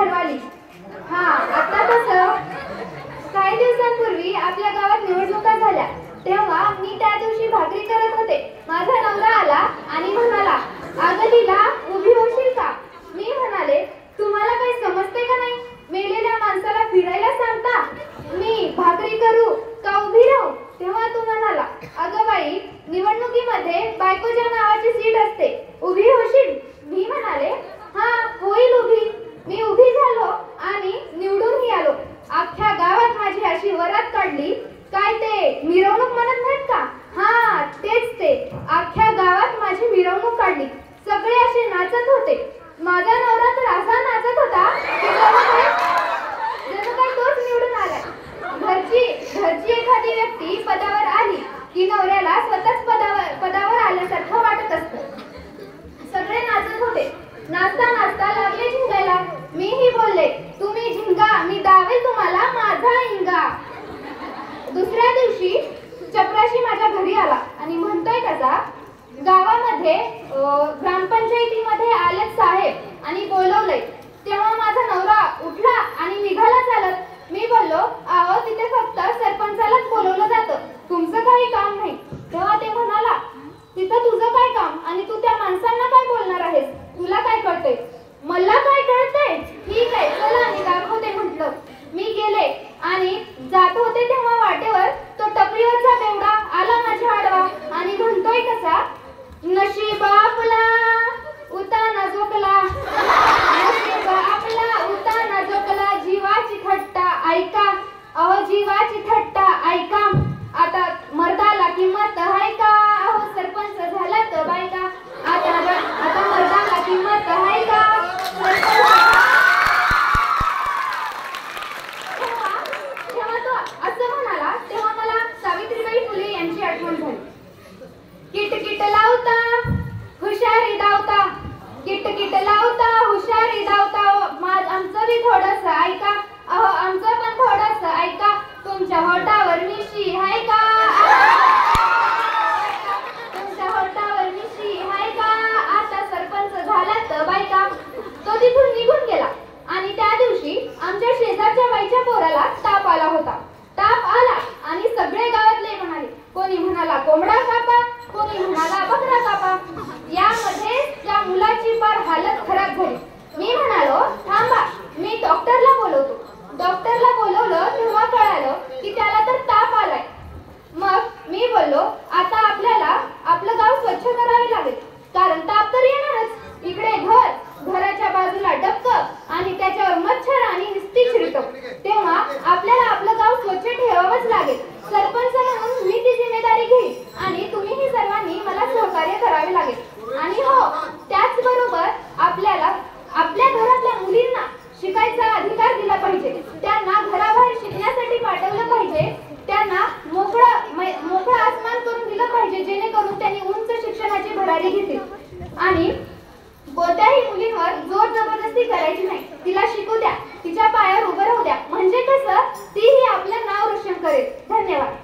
घरवाली. हा, आता कसं काही दिवसांपूर्वी आपल्या गावात निवडणुका झाल्या, तेव्हा मी त्या दिवशी भाकरी करत होते. माझा नवरा आला आणि म्हणाला, अगं लीला, उभी होशील का? मी म्हणाले, तुम्हाला काही समजते का नाही? मेलेल्या माणसाला फिरायला सांगता? मी भाकरी करू का उभी राहू? तेव्हा तू म्हणाला, अगं बाई, निवडणुकीमध्ये बायकोच्या नावाची सीट असते, उभी होशील? मी म्हणाले, हा, होईल उभी. मी उभी झालो आणि निवडूनही आलो. अख्ख्या गावात माझी अशी वरात काढली. काय ते मिरवणूक म्हणत नाहीत का? हा, तेच ते. अख्ख्या गावात माझी मिरवणूक काढली. सगळे असे नाचत होते. माझा नवरा तर असा नाचत होता की जणू काय तोच निवडून आलाय. घरची एखादी व्यक्ती पदावर आली की नवऱ्याला स्वतःच पदावर आल्यासारखं वाटत असतं. सगळे नाचत होते. नाचता नाचता लागले झिंगायला. मीही बोलले, तुम्ही झिंगा, मी दावेल तुम्हाला माझा इंगा. दुसऱ्या दिवशी चपराशी माझ्या घरी आला आणि म्हणतोय कसा, गावामध्ये ग्रामपंचायतीमध्ये आलेत साहेब आणि बोलवलंय. तेव्हा माझा नवरा उठला आणि निघाला चालत. मी बोललो, अहो, तिथे फक्त सरपंचालाच बोलवलं जातं, तुमचं काही काम नाही. तेव्हा ते म्हणाला, तिथं तुझं काय काम आणि तू त्या माणसांना काय बोलणार आहेस? तुला काय कळतंय? मला काय कळतंय? ठीक आहे, चला मी दाखवते म्हटलं. मी गेले आणि जात होते तेव्हा वाटेवर तो टपरीवरचा बेवडा आला माझ्या आडवा आणि म्हणतोय कसा, नशीब आपला उताना झोकला, नशीब आपला उताना झोकला, जीवाची थट्टा ऐका, अहो जीवाची थट्टा ऐका. आता मर्दाला किंमत आहे का? अहो सरपंच झाला तर बायका. आता मर्दाला किंमत आहे का? तेव्हा तो असं म्हणाला, तेव्हा मला सावित्रीबाई फुले यांची आठवण झाली. किटकिट लावता हुशारी धावता, किटकिट लावता हुशारी धावता, आमचं बी थोडंसं ऐका, अहो आमचं पण थोडंसं ऐका. तुमच्या होटावर मिशी आहे का? तुमच्या होटावर मिशी आहे का? आता सरपंच झाला तर बायका. तो तिथून निघून गेला आणि त्या दिवशी आमच्या शेजारच्या बाईच्या पोराला ताप आला होता. ताप आला आणि सगळे गावातले म्हणाले, कोणी म्हणाला कोंबडा कापा, कोणी म्हणाला बकरा कापा. यामध्ये त्या मुलाची फार हालत खराब झाली. मी म्हणालो, थांबा, मी डॉक्टरला बोलवतो. डॉक्टरला बोलवलं तेव्हा कळालं की त्याला तर ताप आलाय. मग मी बोललो, आता आपल्याला आपलं गाव स्वच्छ करावे लागेल, कारण ताप तर येणारच. इकडे घराच्या बाजूला डबक आणि त्याच्यावर मच्छर आणि नुसती शिरटं. तेव्हा आपल्याला आपलं गाव स्वच्छ ठेवावंच लागेल. सरपंच म्हणून मी ती जिम्मेदारी घेईन आणि तुम्हीही सर्वांनी मला सहकार्य करावे लागेल. आणि हो, त्याचबरोबर आपल्याला आपल्या घरातल्या मुलींना शिकायचा अधिकार दिला पाहिजे. त्यांना घराबाहेर शिकण्यासाठी पाठवलं पाहिजे. त्यांना मोकळं आसमान करून दिलं पाहिजे, जेणेकरून त्यांनी उंच शिक्षणाची भरारी घेतील. आणि कोणत्याही मुलींवर जोर जबरदस्ती करायची नाही. तिला शिकू द्या, तिच्या पायावर उभं राहू द्या, म्हणजे कसं तीही आपलं नाव रोशन करेल. धन्यवाद.